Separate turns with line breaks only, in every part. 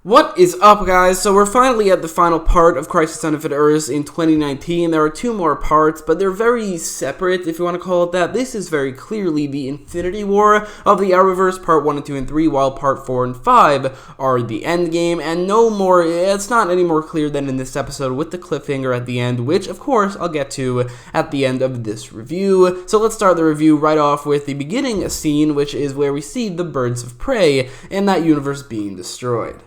What is up, guys? So we're finally at the final part of Crisis on Infinite Earths in 2019. There are two more parts, but they're very separate, if you want to call it that. This is very clearly the Infinity War of the Arrowverse, part 1 and 2 and 3, while part 4 and 5 are the endgame, and no more, it's not any more clear than in this episode with the cliffhanger at the end, which, of course, I'll get to at the end of this review. So let's start the review right off with the beginning scene, which is where we see the birds of prey and that universe being destroyed.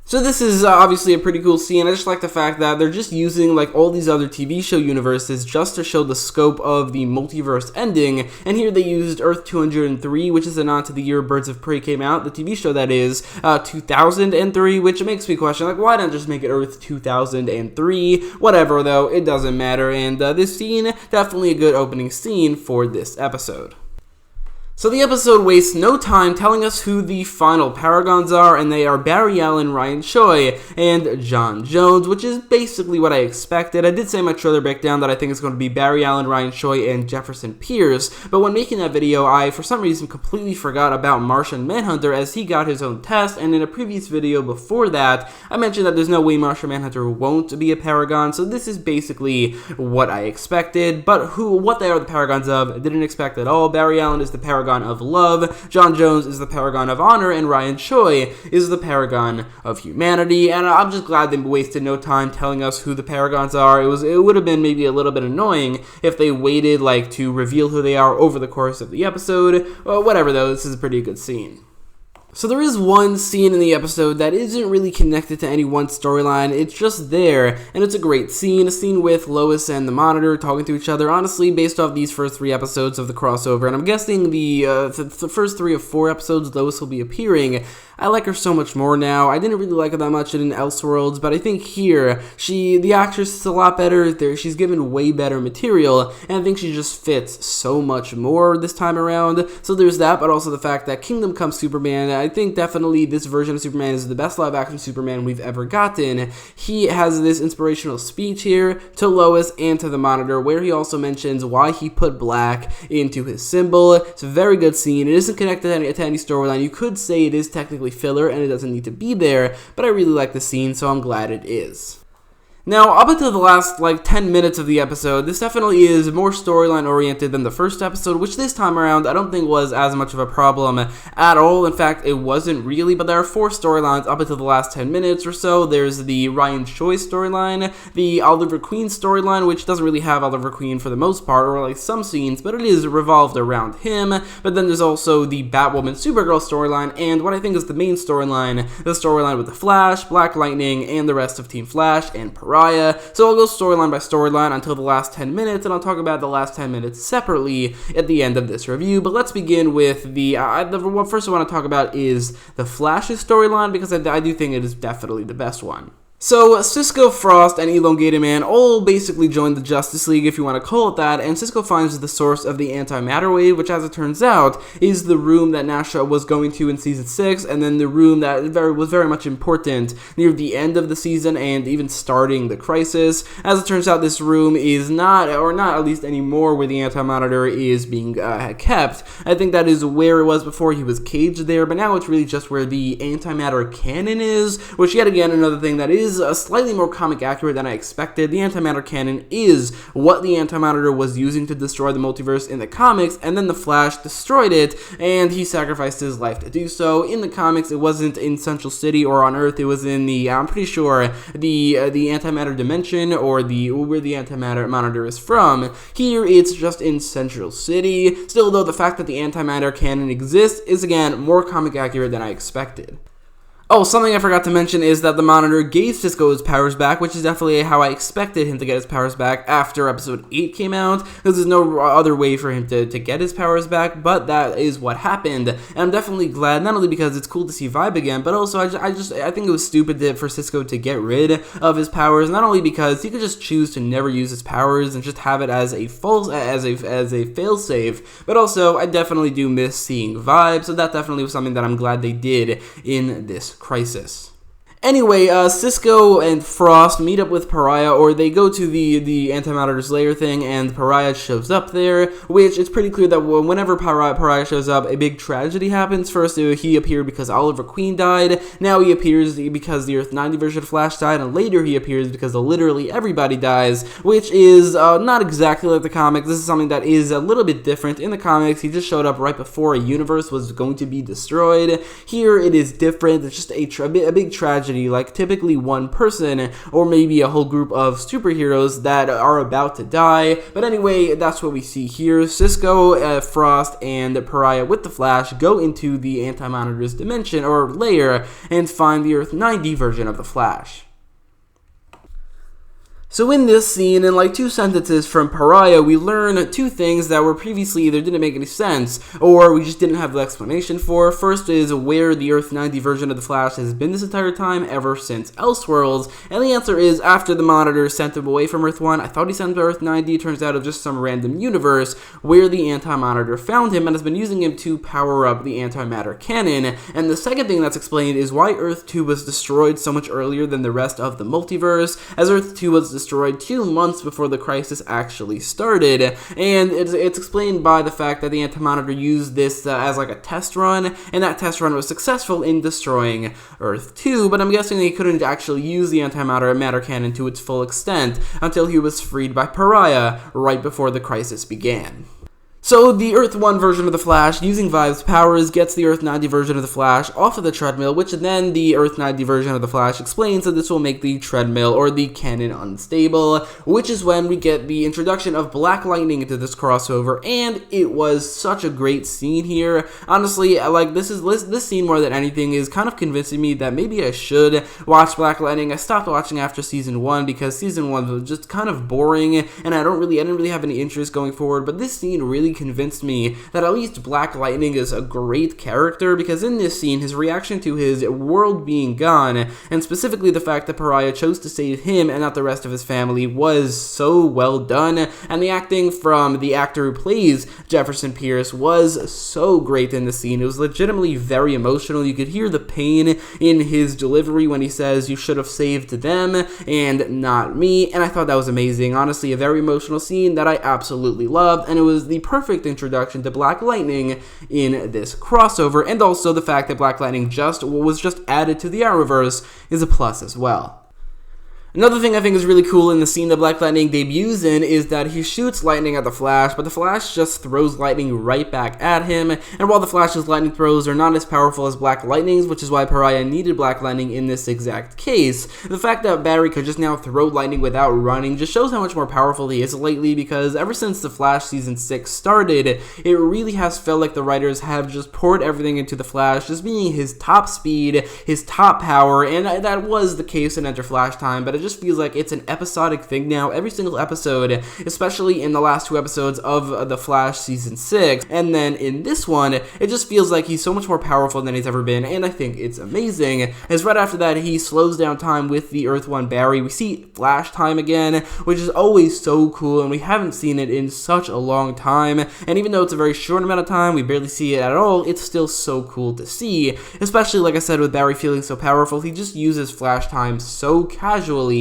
So this is obviously a pretty cool scene. I just like the fact that they're just using like all these other TV show universes just to show the scope of the multiverse ending. And here they used Earth 203, which is a nod to the year Birds of Prey came out, the TV show that is, 2003, which makes me question, like, why not just make it Earth 2003? Whatever, though, it doesn't matter. And this scene, definitely a good opening scene for this episode. So the episode wastes no time telling us who the final Paragons are, and they are Barry Allen, Ryan Choi, and John Jones, which is basically what I expected. I did say in my trailer breakdown that I think it's going to be Barry Allen, Ryan Choi, and Jefferson Pierce, but when making that video, I, for some reason, completely forgot about Martian Manhunter as he got his own test, and in a previous video before that, I mentioned that there's no way Martian Manhunter won't be a Paragon, so this is basically what I expected, but what they are the Paragons of, I didn't expect at all. Barry Allen is the Paragon of love, John Jones is the Paragon of honor, and Ryan Choi is the Paragon of humanity. And I'm just glad they wasted no time telling us who the Paragons are. It would have been maybe a little bit annoying if they waited to reveal who they are over the course of the episode. Whatever though, this is a pretty good scene. So there is one scene in the episode that isn't really connected to any one storyline, it's just there, and it's a great scene, a scene with Lois and the Monitor talking to each other, honestly, based off these first 3 episodes of the crossover, and I'm guessing the first 3 of 4 episodes Lois will be appearing. I like her so much more now. I didn't really like her that much in Elseworlds, but I think here, the actress is a lot better. She's given way better material, and I think she just fits so much more this time around. So there's that, but also the fact that Kingdom Come Superman, I think definitely this version of Superman is the best live-action Superman we've ever gotten. He has this inspirational speech here to Lois and to the Monitor, where he also mentions why he put black into his symbol. It's a very good scene. It isn't connected to any storyline. You could say it is technically filler and it doesn't need to be there, but I really like the scene, so I'm glad it is. Now, up until the last, 10 minutes of the episode, this definitely is more storyline-oriented than the first episode, which this time around I don't think was as much of a problem at all. In fact, it wasn't really, but there are 4 storylines up until the last 10 minutes or so. There's the Ryan Choi storyline, the Oliver Queen storyline, which doesn't really have Oliver Queen for the most part, or some scenes, but it is revolved around him. But then there's also the Batwoman Supergirl storyline, and what I think is the main storyline, the storyline with the Flash, Black Lightning, and the rest of Team Flash, and Pariah. So I'll go storyline by storyline until the last 10 minutes, and I'll talk about the last 10 minutes separately at the end of this review. But let's begin with what first I want to talk about is the Flash's storyline, because I do think it is definitely the best one. So, Cisco, Frost, and Elongated Man all basically joined the Justice League, if you want to call it that, and Cisco finds the source of the antimatter wave, which, as it turns out, is the room that Nasha was going to in Season 6, and then the room that was very much important near the end of the season and even starting the crisis. As it turns out, this room is not at least anymore, where the antimatter is being kept. I think that is where it was before. He was caged there, but now it's really just where the Antimatter Cannon is, which, yet again, another thing that is slightly more comic accurate than I expected. The Antimatter Cannon is what the Antimatter was using to destroy the multiverse in the comics, and then the Flash destroyed it, and he sacrificed his life to do so. In the comics, it wasn't in Central City or on Earth. It was in I'm pretty sure, the Antimatter Dimension, or where the Antimatter Monitor is from. Here, it's just in Central City. Still, though, the fact that the Antimatter Cannon exists is, again, more comic accurate than I expected. Oh, something I forgot to mention is that the Monitor gave Cisco his powers back, which is definitely how I expected him to get his powers back after Episode 8 came out, because there's no other way for him to get his powers back, but that is what happened, and I'm definitely glad, not only because it's cool to see Vibe again, but also I think it was stupid for Cisco to get rid of his powers, not only because he could just choose to never use his powers and just have it as a failsafe, but also I definitely do miss seeing Vibe, so that definitely was something that I'm glad they did in this crisis. Anyway, Cisco and Frost meet up with Pariah, or they go to the Antimatter's lair thing, and Pariah shows up there, which it's pretty clear that whenever Pariah shows up, a big tragedy happens. First, he appeared because Oliver Queen died, now he appears because the Earth 90 version of Flash died, and later he appears because literally everybody dies, which is not exactly like the comics. This is something that is a little bit different. In the comics, he just showed up right before a universe was going to be destroyed. Here, it is different. It's just a big tragedy. Like typically one person or maybe a whole group of superheroes that are about to die. But anyway, that's what we see here. Cisco, Frost, and Pariah with the Flash go into the Antimatter's dimension or layer and find the Earth 90 version of the Flash. So in this scene, in like 2 sentences from Pariah, we learn 2 things that were previously either didn't make any sense, or we just didn't have the explanation for. First is where the Earth 90 version of the Flash has been this entire time, ever since Elseworlds, and the answer is after the Monitor sent him away from Earth 1, I thought he sent him to Earth 90, it turns out of just some random universe, where the Antimatter found him and has been using him to power up the Antimatter Cannon. And the second thing that's explained is why Earth 2 was destroyed so much earlier than the rest of the multiverse, as Earth 2 was destroyed 2 months before the crisis actually started, and it's explained by the fact that the Antimatter used this as like a test run, and that test run was successful in destroying Earth 2, but I'm guessing they couldn't actually use the Antimatter Cannon to its full extent until he was freed by Pariah right before the crisis began. So the Earth 1 version of the Flash, using Vive's powers, gets the Earth 90 version of the Flash off of the treadmill, which then the Earth 90 version of the Flash explains that this will make the treadmill or the cannon unstable, which is when we get the introduction of Black Lightning into this crossover, and it was such a great scene here. Honestly, like this scene more than anything is kind of convincing me that maybe I should watch Black Lightning. I stopped watching after season 1 because season 1 was just kind of boring, and I didn't really have any interest going forward, but this scene really convinced me that at least Black Lightning is a great character, because in this scene, his reaction to his world being gone, and specifically the fact that Pariah chose to save him and not the rest of his family, was so well done, and the acting from the actor who plays Jefferson Pierce was so great in the scene. It was legitimately very emotional. You could hear the pain in his delivery when he says, "You should have saved them and not me," and I thought that was amazing. Honestly, a very emotional scene that I absolutely loved, and it was the perfect introduction to Black Lightning in this crossover, and also the fact that Black Lightning was just added to the Arrowverse is a plus as well. Another thing I think is really cool in the scene that Black Lightning debuts in is that he shoots lightning at the Flash, but the Flash just throws lightning right back at him, and while the Flash's lightning throws are not as powerful as Black Lightning's, which is why Pariah needed Black Lightning in this exact case, the fact that Barry could just now throw lightning without running just shows how much more powerful he is lately, because ever since the Flash Season 6 started, it really has felt like the writers have just poured everything into the Flash, just being his top speed, his top power, and that was the case in Enter Flash Time, but it just feels like it's an episodic thing now. Every single episode, especially in the last 2 episodes of The Flash Season 6, and then in this one, it just feels like he's so much more powerful than he's ever been, and I think it's amazing, as right after that, he slows down time with the Earth 1 Barry. We see Flash time again, which is always so cool, and we haven't seen it in such a long time, and even though it's a very short amount of time, we barely see it at all, it's still so cool to see, especially, like I said, with Barry feeling so powerful. He just uses Flash time so casually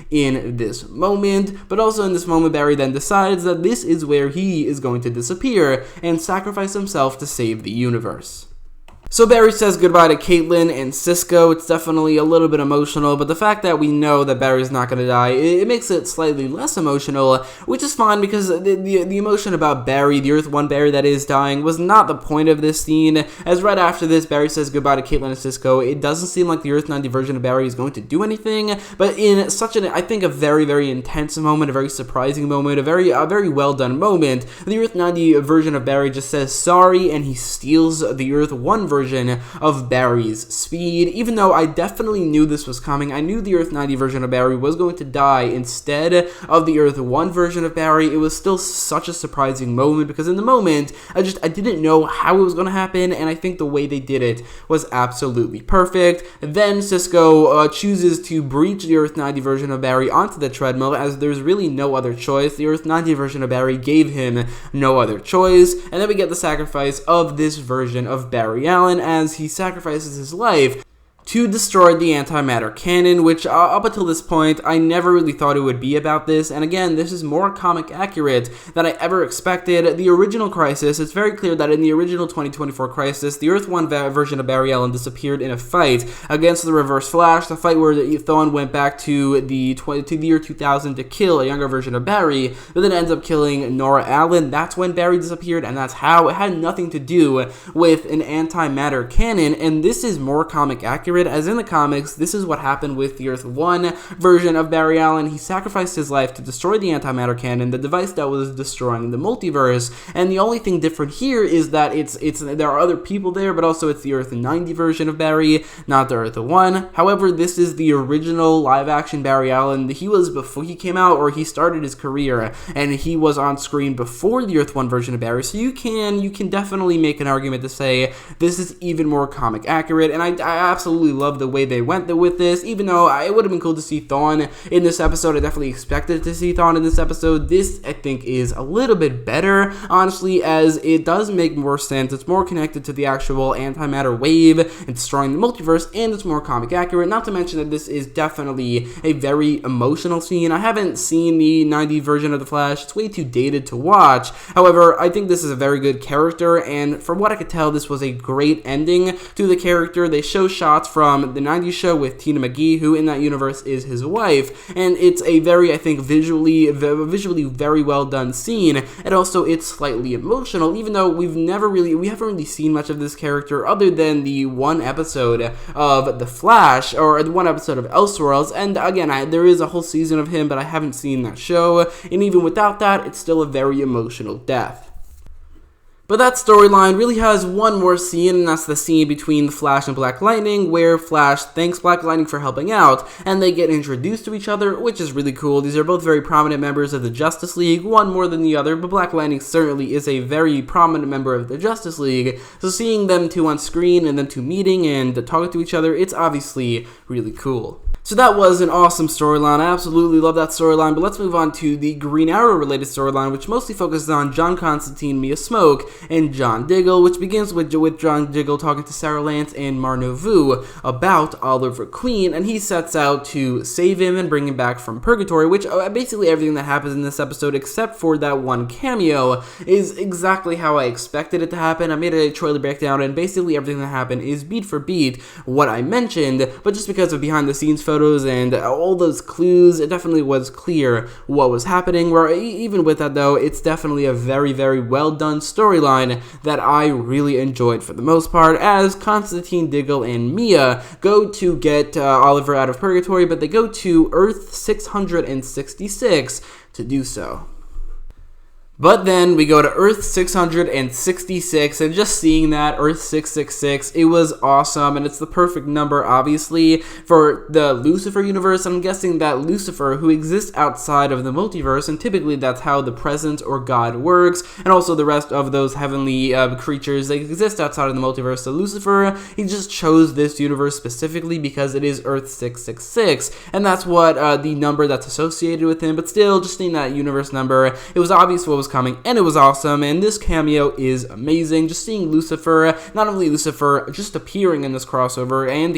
in this moment, but also in this moment, Barry then decides that this is where he is going to disappear and sacrifice himself to save the universe. So Barry says goodbye to Caitlin and Cisco. It's definitely a little bit emotional, but the fact that we know that Barry's not going to die, it makes it slightly less emotional, which is fine, because the emotion about Barry, the Earth 1 Barry that is dying, was not the point of this scene, as right after this, Barry says goodbye to Caitlin and Cisco. It doesn't seem like the Earth 90 version of Barry is going to do anything, but in such I think, a very, very intense moment, a very surprising moment, a very well done moment, the Earth 90 version of Barry just says sorry, and he steals the Earth 1 version of Barry's speed. Even though I definitely knew this was coming, I knew the Earth 90 version of Barry was going to die instead of the Earth 1 version of Barry. It was still such a surprising moment, because in the moment, I didn't know how it was going to happen, and I think the way they did it was absolutely perfect. Then Cisco chooses to breach the Earth 90 version of Barry onto the treadmill, as there's really no other choice. The Earth 90 version of Barry gave him no other choice, and then we get the sacrifice of this version of Barry Allen, as he sacrifices his life to destroy the Antimatter Cannon, which up until this point, I never really thought it would be about this, and again, this is more comic accurate than I ever expected. The original Crisis, it's very clear that in the original 2024 Crisis, the Earth 1 version of Barry Allen disappeared in a fight against the Reverse Flash, the fight where Thawne went back to the year 2000 to kill a younger version of Barry, but then ends up killing Nora Allen. That's when Barry disappeared, and that's how. It had nothing to do with an Antimatter Cannon, and this is more comic accurate. As in the comics, this is what happened with the Earth 1 version of Barry Allen. He sacrificed his life to destroy the Antimatter Cannon, the device that was destroying the multiverse, and the only thing different here is that there are other people there, but also it's the Earth 90 version of Barry, not the Earth 1. However, this is the original live-action Barry Allen. He was before he came out, or he started his career, and he was on screen before the Earth 1 version of Barry, so you can definitely make an argument to say this is even more comic accurate, and I absolutely love the way they went with this, even though it would have been cool to see Thawne in this episode. I definitely expected to see Thawne in this episode. This, I think, is a little bit better, honestly, as it does make more sense. It's more connected to the actual antimatter wave and destroying the multiverse, and it's more comic accurate, not to mention that this is definitely a very emotional scene. I haven't seen the 90 version of The Flash. It's way too dated to watch. However, I think this is a very good character, and from what I could tell, this was a great ending to the character. They show shots from the 90s show with Tina McGee, who in that universe is his wife, and it's a very, I think, visually very well done scene, and also it's slightly emotional, even though we haven't really seen much of this character other than the one episode of The Flash, or the one episode of Elseworlds, and again, there is a whole season of him, but I haven't seen that show, and even without that, it's still a very emotional death. But that storyline really has one more scene, and that's the scene between the Flash and Black Lightning, where Flash thanks Black Lightning for helping out, and they get introduced to each other, which is really cool. These are both very prominent members of the Justice League, one more than the other, but Black Lightning certainly is a very prominent member of the Justice League, so seeing them two on screen, and then two meeting and talking to each other, it's obviously really cool. So that was an awesome storyline. I absolutely love that storyline, but let's move on to the Green Arrow related storyline, which mostly focuses on John Constantine, Mia Smoke, and John Diggle, which begins with John Diggle talking to Sarah Lance and Marno Vu about Oliver Queen, and he sets out to save him and bring him back from Purgatory, which basically everything that happens in this episode, except for that one cameo, is exactly how I expected it to happen. I made a trailer breakdown, and basically everything that happened is beat for beat what I mentioned, but just because of behind the scenes photos and all those clues, it definitely was clear what was happening, where even with that though, it's definitely a very, very well done storyline that I really enjoyed for the most part, as Constantine, Diggle, and Mia go to get Oliver out of Purgatory, but they go to Earth 666 to do so. But then we go to Earth 666, and just seeing that, Earth 666, it was awesome, and it's the perfect number, obviously, for the Lucifer universe. I'm guessing that Lucifer, who exists outside of the multiverse, and typically that's how the presence or God works, and also the rest of those heavenly creatures, they exist outside of the multiverse. So Lucifer, he just chose this universe specifically because it is Earth 666, and that's what the number that's associated with him. But still, just seeing that universe number, it was obvious what was coming, and it was awesome, and this cameo is amazing. Just seeing Lucifer, not only Lucifer just appearing in this crossover, and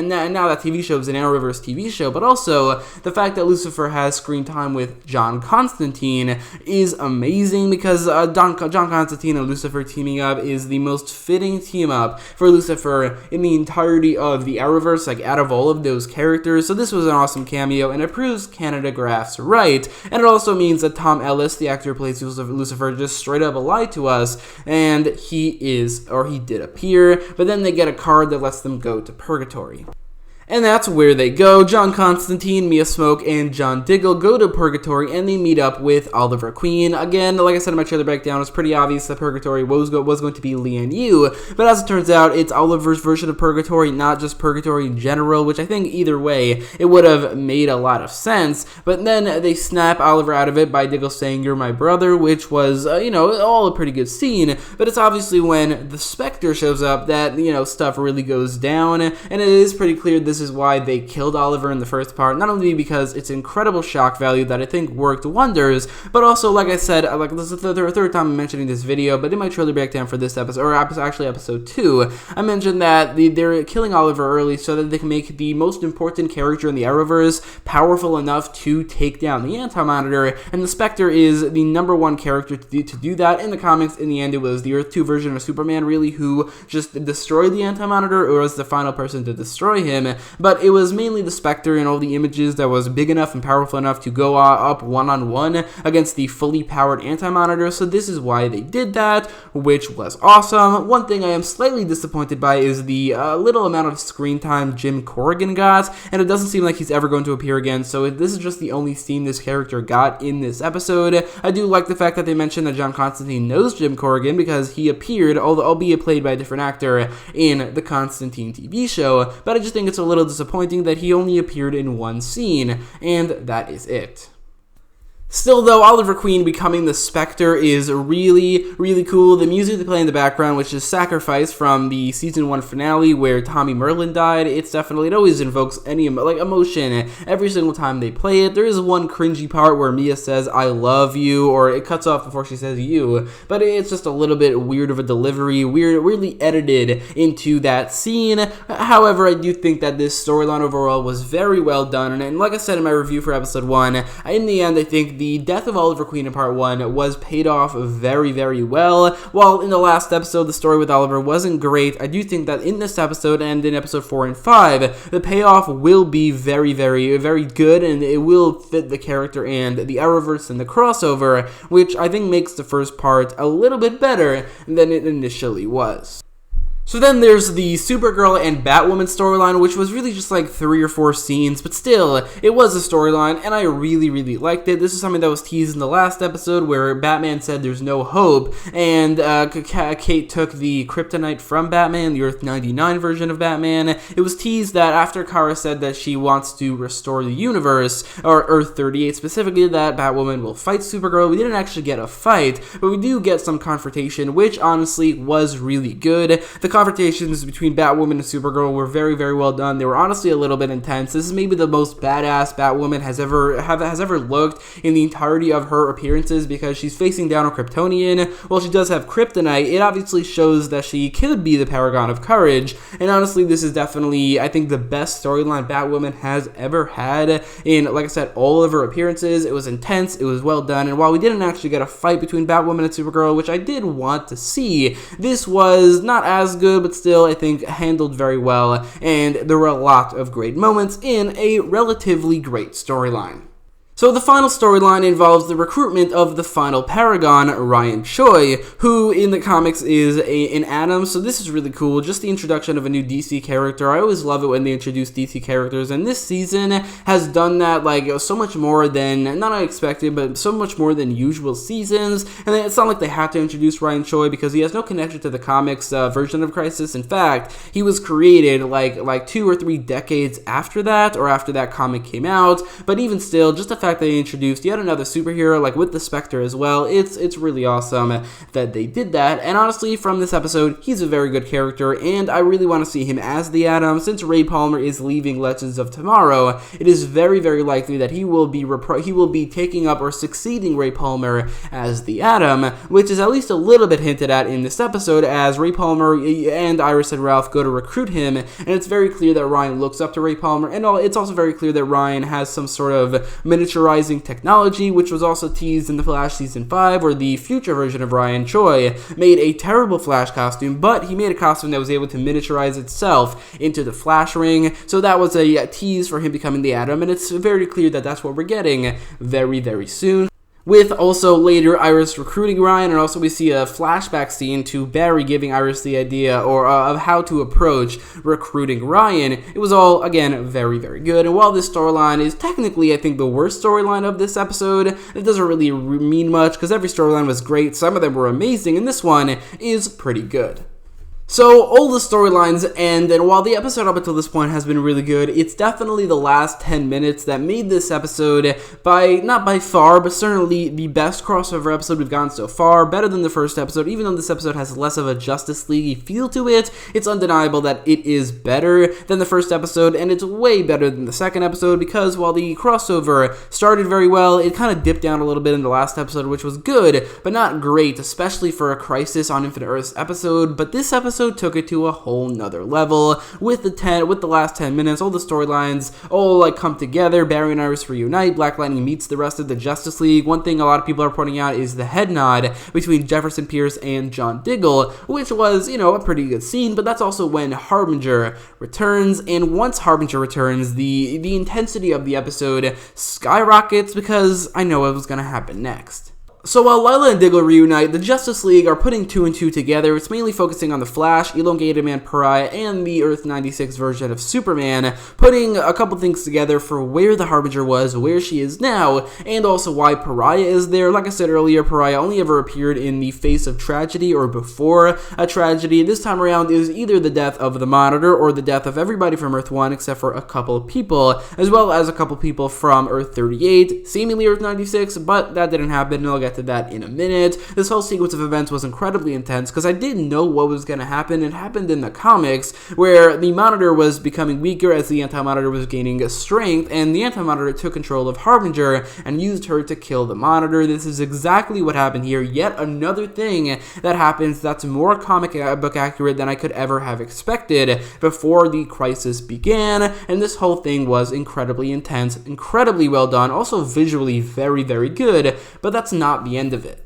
now that TV show is an Arrowverse TV show, but also the fact that Lucifer has screen time with John Constantine is amazing, because John Constantine and Lucifer teaming up is the most fitting team up for Lucifer in the entirety of the Arrowverse, like out of all of those characters. So this was an awesome cameo, and it proves Canada Graphs right, and it also means that Tom Ellis, the actor who plays Lucifer, just straight up lied to us, and he did appear, but then they get a card that lets them go to Purgatory. And that's where they go. John Constantine, Mia Smoke, and John Diggle go to Purgatory, and they meet up with Oliver Queen. Again, like I said in my trailer breakdown, it's pretty obvious that Purgatory was going to be Lian Yu, but as it turns out, it's Oliver's version of Purgatory, not just Purgatory in general, which I think either way, it would have made a lot of sense. But then they snap Oliver out of it by Diggle saying, "You're my brother," which was, all a pretty good scene, but it's obviously when the Spectre shows up that, stuff really goes down, and it is pretty clear this this is why they killed Oliver in the first part, not only because it's incredible shock value that I think worked wonders, but also, like I said, like this is the third time I'm mentioning this video, but in my trailer breakdown for this episode, or actually episode 2, I mentioned that they're killing Oliver early so that they can make the most important character in the Arrowverse powerful enough to take down the Antimatter, and the Spectre is the #1 character to do that. In the comics, in the end, it was the Earth 2 version of Superman, really, who just destroyed the Antimatter, or was the final person to destroy him, but it was mainly the Spectre and all the images that was big enough and powerful enough to go up one-on-one against the fully powered Antimatter, so this is why they did that, which was awesome. One thing I am slightly disappointed by is the little amount of screen time Jim Corrigan got, and it doesn't seem like he's ever going to appear again, so this is just the only scene this character got in this episode. I do like the fact that they mentioned that John Constantine knows Jim Corrigan because he appeared, albeit played by a different actor, in the Constantine TV show, but I just think it's a little disappointing that he only appeared in one scene, and that is it. Still, though, Oliver Queen becoming the Spectre is really, really cool. The music they play in the background, which is Sacrifice from the Season 1 finale where Tommy Merlin died, it always invokes any emotion every single time they play it. There is one cringy part where Mia says, "I love you," or it cuts off before she says "you," but it's just a little bit weird of a delivery, weirdly edited into that scene. However, I do think that this storyline overall was very well done, and like I said in my review for Episode 1, in the end, I think the death of Oliver Queen in Part 1 was paid off very, very well. While in the last episode, the story with Oliver wasn't great, I do think that in this episode and in Episode 4 and 5, the payoff will be very, very, very good, and it will fit the character and the Arrowverse and the crossover, which I think makes the first part a little bit better than it initially was. So then there's the Supergirl and Batwoman storyline, which was really just like 3 or 4 scenes, but still, it was a storyline, and I really, really liked it. This is something that was teased in the last episode, where Batman said there's no hope, and Kate took the kryptonite from Batman, the Earth 99 version of Batman. It was teased that after Kara said that she wants to restore the universe, or Earth 38 specifically, that Batwoman will fight Supergirl. We didn't actually get a fight, but we do get some confrontation, which honestly was really good. The confrontations between Batwoman and Supergirl were very, very well done. They were honestly a little bit intense. This is maybe the most badass Batwoman has ever looked in the entirety of her appearances, because she's facing down a Kryptonian. While she does have kryptonite, it obviously shows that she could be the paragon of courage, and honestly, this is definitely, I think, the best storyline Batwoman has ever had in, like I said, all of her appearances. It was intense, it was well done, and while we didn't actually get a fight between Batwoman and Supergirl, which I did want to see, this was not as good, but still, I think, handled very well, and there were a lot of great moments in a relatively great storyline. So the final storyline involves the recruitment of the Final Paragon, Ryan Choi, who in the comics is an Atom, so this is really cool. Just the introduction of a new DC character. I always love it when they introduce DC characters, and this season has done that like so much more than, not unexpected, but so much more than usual seasons. And it's not like they had to introduce Ryan Choi because he has no connection to the comics version of Crisis. In fact, he was created like 2 or 3 decades after that, or after that comic came out, but even still, just the fact they introduced yet another superhero, like with the Spectre as well, it's really awesome that they did that. And honestly, from this episode, he's a very good character, and I really want to see him as the Atom. Since Ray Palmer is leaving Legends of Tomorrow, it is very, very likely that he will be taking up or succeeding Ray Palmer as the Atom, which is at least a little bit hinted at in this episode, as Ray Palmer and Iris and Ralph go to recruit him, and it's very clear that Ryan looks up to Ray Palmer, and it's also very clear that Ryan has some sort of miniaturizing technology, which was also teased in The Flash Season 5, where the future version of Ryan Choi made a terrible Flash costume, but he made a costume that was able to miniaturize itself into the Flash ring, so that was a tease for him becoming the Atom, and it's very clear that that's what we're getting very, very soon. With also later Iris recruiting Ryan, and also we see a flashback scene to Barry giving Iris the idea of how to approach recruiting Ryan. It was all, again, very, very good. And while this storyline is technically, I think, the worst storyline of this episode, it doesn't really mean much because every storyline was great. Some of them were amazing, and this one is pretty good. So, all the storylines end, and while the episode up until this point has been really good, it's definitely the last 10 minutes that made this episode, not by far, but certainly the best crossover episode we've gotten so far, better than the first episode. Even though this episode has less of a Justice League feel to it, it's undeniable that it is better than the first episode, and it's way better than the second episode, because while the crossover started very well, it kind of dipped down a little bit in the last episode, which was good, but not great, especially for a Crisis on Infinite Earths episode. But this episode took it to a whole nother level with the last 10 minutes, all the storylines all come together. Barry and Iris reunite, Black Lightning meets the rest of the Justice League. One thing a lot of people are pointing out is the head nod between Jefferson Pierce and John Diggle, which was, a pretty good scene, but that's also when Harbinger returns, and once Harbinger returns, the intensity of the episode skyrockets because I know what was going to happen next. So while Lila and Diggle reunite, the Justice League are putting two and two together. It's mainly focusing on the Flash, Elongated Man Pariah, and the Earth 96 version of Superman, putting a couple things together for where the Harbinger was, where she is now, and also why Pariah is there. Like I said earlier, Pariah only ever appeared in the face of tragedy or before a tragedy. This time around, it was either the death of the Monitor or the death of everybody from Earth 1 except for a couple of people, as well as a couple people from Earth 38, seemingly Earth 96, but that didn't happen, and I'll get to that in a minute. This whole sequence of events was incredibly intense because I didn't know what was going to happen. It happened in the comics where the Monitor was becoming weaker as the Antimatter was gaining strength, and the Antimatter took control of Harbinger and used her to kill the Monitor. This is exactly what happened here. Yet another thing that happens that's more comic book accurate than I could ever have expected before the crisis began, and this whole thing was incredibly intense, incredibly well done, also visually very, very good, but that's not the end of it.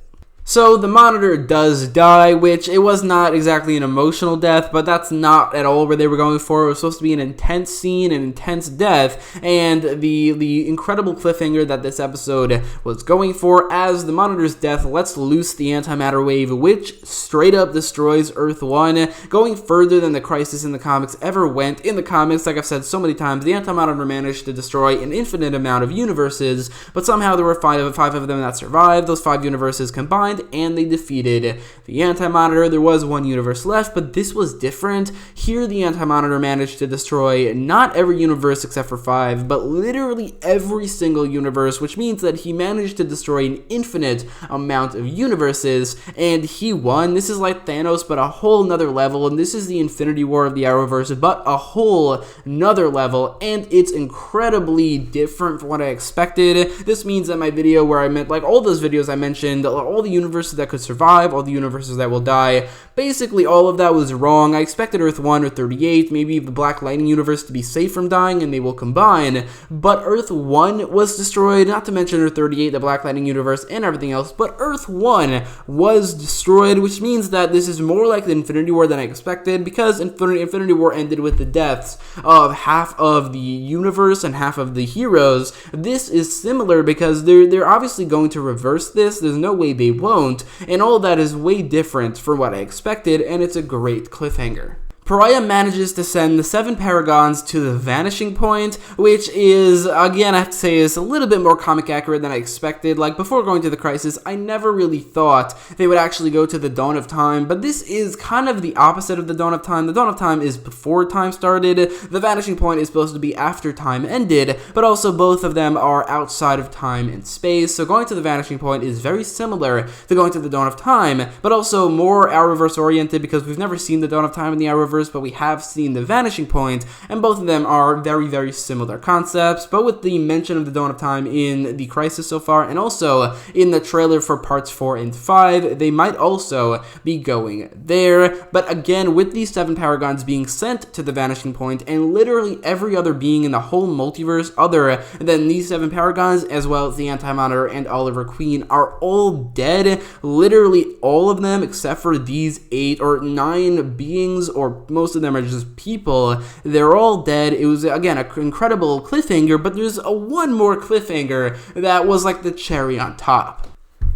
So the Monitor does die, which it was not exactly an emotional death, but that's not at all where they were going for. It was supposed to be an intense scene, an intense death, and the incredible cliffhanger that this episode was going for, as the Monitor's death lets loose the antimatter wave, which straight up destroys Earth 1, going further than the Crisis in the comics ever went. In the comics, like I've said so many times, the Antimatter managed to destroy an infinite amount of universes, but somehow there were five of them that survived. Those 5 universes combined, and they defeated the Antimatter. There was one universe left, but this was different. Here, the Antimatter managed to destroy not every universe except for 5, but literally every single universe, which means that he managed to destroy an infinite amount of universes, and he won. This is like Thanos, but a whole nother level, and this is the Infinity War of the Arrowverse, but a whole nother level, and it's incredibly different from what I expected. This means that my video where I meant, all those videos I mentioned, all the universes that could survive, all the universes that will die, basically all of that was wrong. I expected Earth 1 or 38, maybe the Black Lightning universe to be safe from dying and they will combine, but Earth 1 was destroyed, not to mention Earth 38, the Black Lightning universe, and everything else, but Earth 1 was destroyed, which means that this is more like the Infinity War than I expected, because Infinity War ended with the deaths of half of the universe and half of the heroes. This is similar because they're obviously going to reverse this. There's no way they won't. And all of that is way different from what I expected, and it's a great cliffhanger. Pariah manages to send the 7 Paragons to the vanishing point, which is, again, I have to say, is a little bit more comic accurate than I expected. Before going to the Crisis, I never really thought they would actually go to the Dawn of Time, but this is kind of the opposite of the Dawn of Time. The Dawn of Time is before time started. The vanishing point is supposed to be after time ended, but also both of them are outside of time and space, so going to the vanishing point is very similar to going to the Dawn of Time, but also more Arrowverse oriented, because we've never seen the Dawn of Time in the Arrowverse, but we have seen the vanishing point, and both of them are very, very similar concepts, but with the mention of the Dawn of Time in the Crisis so far, and also in the trailer for parts 4 and 5, they might also be going there. But again, with these 7 Paragons being sent to the vanishing point, and literally every other being in the whole multiverse other than these 7 Paragons, as well as the Antimatter and Oliver Queen, are all dead. Literally all of them, except for these 8 or 9 beings, or most of them are just people. They're all dead. It was, again, an incredible cliffhanger, but there's one more cliffhanger that was like the cherry on top.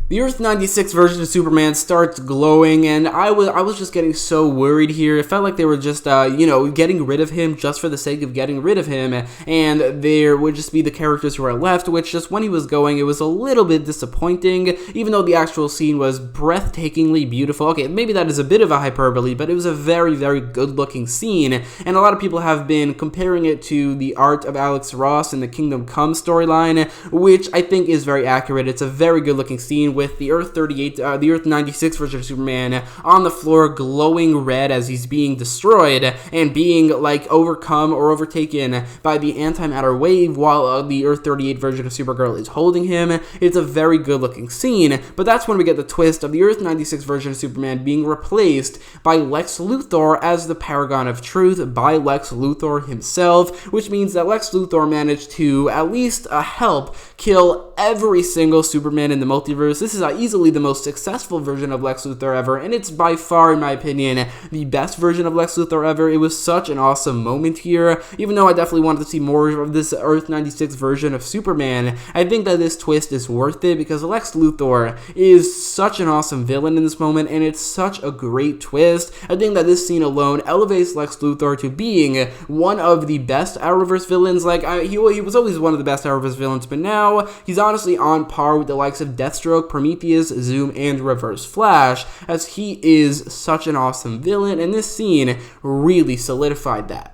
The Earth 96 version of Superman starts glowing, and I was just getting so worried here. It felt like they were just, getting rid of him just for the sake of getting rid of him, and there would just be the characters who are left, which just when he was going, it was a little bit disappointing, even though the actual scene was breathtakingly beautiful. Okay, maybe that is a bit of a hyperbole, but it was a very, very good-looking scene, and a lot of people have been comparing it to the art of Alex Ross in the Kingdom Come storyline, which I think is very accurate. It's a very good-looking scene with the Earth 96 version of Superman on the floor glowing red as he's being destroyed and being overcome or overtaken by the antimatter wave while the Earth 38 version of Supergirl is holding him. It's a very good looking scene, but that's when we get the twist of the Earth 96 version of Superman being replaced by Lex Luthor as the Paragon of Truth by Lex Luthor himself, which means that Lex Luthor managed to at least help kill every single Superman in the multiverse. This is easily the most successful version of Lex Luthor ever, and it's by far, in my opinion, the best version of Lex Luthor ever. It was such an awesome moment here. Even though I definitely wanted to see more of this Earth 96 version of Superman, I think that this twist is worth it because Lex Luthor is such an awesome villain in this moment, and it's such a great twist. I think that this scene alone elevates Lex Luthor to being one of the best Arrowverse villains. He was always one of the best Arrowverse villains, but now he's honestly on par with the likes of Deathstroke, Prometheus, Zoom, and Reverse Flash, as he is such an awesome villain, and this scene really solidified that.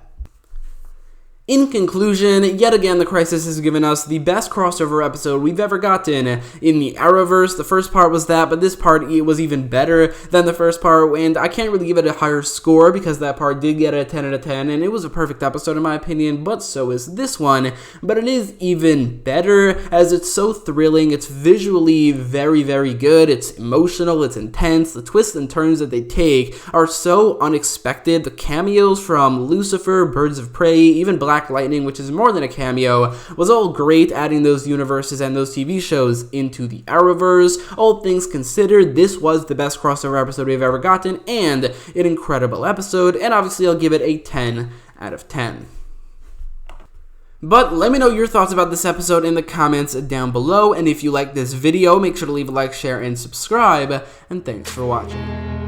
In conclusion, yet again, the Crisis has given us the best crossover episode we've ever gotten in the Arrowverse. The first part was that, but this part was even better than the first part, and I can't really give it a higher score because that part did get a 10 out of 10, and it was a perfect episode in my opinion, but so is this one. But it is even better as it's so thrilling, it's visually very, very good, it's emotional, it's intense, the twists and turns that they take are so unexpected. The cameos from Lucifer, Birds of Prey, even Black Lightning, which is more than a cameo, was all great, adding those universes and those TV shows into the Arrowverse. All things considered, this was the best crossover episode we've ever gotten, and an incredible episode, and obviously I'll give it a 10 out of 10. But let me know your thoughts about this episode in the comments down below, and if you like this video, make sure to leave a like, share, and subscribe, and thanks for watching.